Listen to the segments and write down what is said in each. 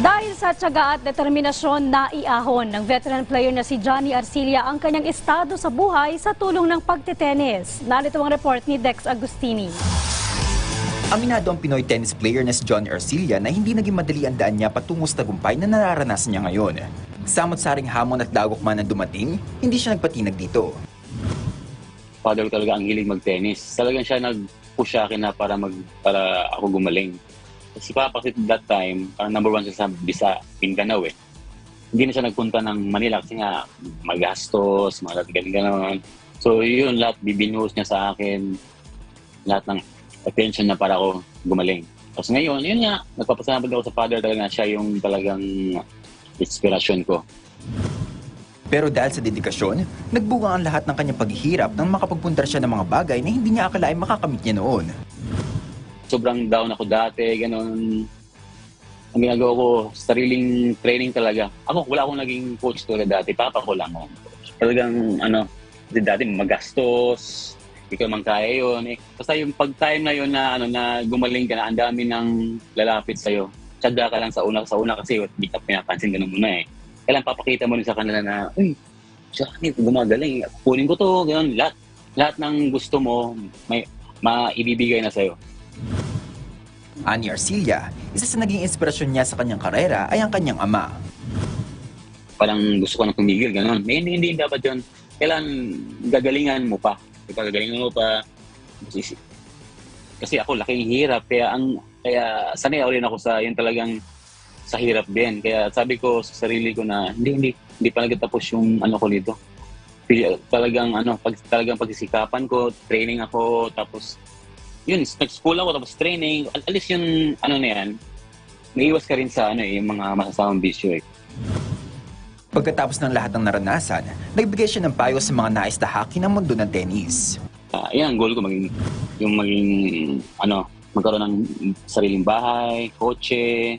Dahil sa tiyaga at determinasyon na iahon ng veteran player na si Johnny Arcilla ang kanyang estado sa buhay sa tulong ng pagtitenis. Narito ang report ni Dex Agustini. Aminado ang Pinoy tennis player na si Johnny Arcilla na hindi naging madali ang daan niya patungo sa tagumpay na nararanasan niya ngayon. Samot-saring hamon at dagok man ang dumating, hindi siya nagpatinag dito. Father ko talaga ang hilig mag-tennis. Talagang siya nag-push sa akin na para ako gumaling. Si Papa kasi that time, parang number 1 siya sa Mindanao eh. Hindi na siya nagpunta ng Manila kasi nga magastos, galing. So yun, lahat bibinuhos niya sa akin. Lahat ng attention na para ako gumaling. Tapos ngayon, yun nga, nagpapasalamat ako sa Father talaga, siya yung talagang inspirasyon ko. Pero dahil sa dedikasyon, nagbunga ang lahat ng kanyang paghihirap nang makapagpunta siya ng mga bagay na hindi niya akalain makakamit niya noon. Sobrang down ako dati, ganun. Ang ginagawa ko, sariling training talaga. Ako, wala akong naging coach tulad dati. Papa ko lang. Talagang, dati magastos, ikaw man kaya yun. Basta yung pag-time na yun na gumaling ka na, ang dami ng lalapit sa'yo. Tsaga ka lang sa una kasi di ka pinapansin, ganun muna eh. Kailan papakita mo rin sa kanila na, uy, Johnny, gumagaling. Kunin ko to, ganun. Lahat ng gusto mo, may maibibigay na sa'yo. Ani Arcilla, isa sa naging inspirasyon niya sa kanyang karera ay ang kanyang ama. Parang gusto ko nang tumigil, gano'n. Hindi dapat yun. Kailan gagalingan mo pa. Gagalingan mo pa. Kasi ako, laking hirap. Kaya sanay rin ako sa yun talagang sa hirap din. Kaya sabi ko sa sarili ko na hindi pa nagtatapos yung ko nito. Talagang pagsisikapan ko, training ako, tapos yun, nag-school ako tapos training. At least yung na yan, naiwas ka rin sa yung mga masasamang bisyo eh. Pagkatapos ng lahat ng naranasan, nagbigay siya ng payo sa mga nais na haki ng mundo ng tennis. Yan ang goal ko, magkaroon ng sariling bahay, kotse.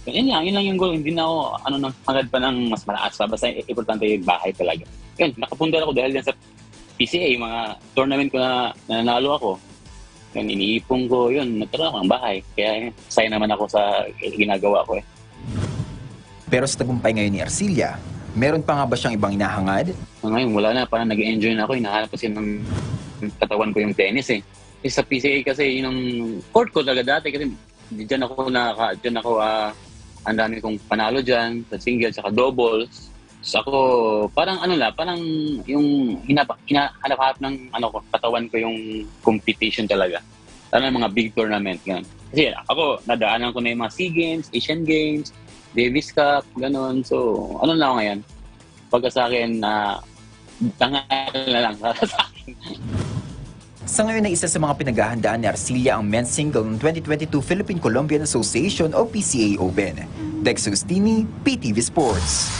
Yun lang yung goal. Hindi na ako magad pa ng mas malakas pa. Basta importante yung bahay talaga. Yun, nakapunta ako dahil yan sa PCA, mga tournament ko na nanalo ako. Yung iniipon ko, yun, nagkaroon ako ng bahay. Kaya saya naman ako sa ginagawa ko eh. Pero sa tagumpay ngayon ni Arcilla, meron pa nga ba siyang ibang inahangad? Ngayon, wala na. Parang nag-enjoy na ako. Hinahanap kasi ng katawan ko yung tennis eh. Sa PCA kasi, yung court ko talaga dati. Kasi dyan ako ang dami kong panalo dyan. Sa single, saka doubles. So ako, parang parang yung hinahanap ng katawan ko yung competition talaga. Lalo mga big tournament, gano'n. Kasi ako, nadaanan ko na yung mga SEA Games, Asian Games, Davis Cup, gano'n. So, lang ako ngayon? Pagka sa akin, tangal na lang sa akin. Sa ngayon ay isa sa mga pinaghahandaan ni Arcilla ang men's single ng 2022 Philippine Colombian Association o PCA Open. Dex Agustini, PTV Sports.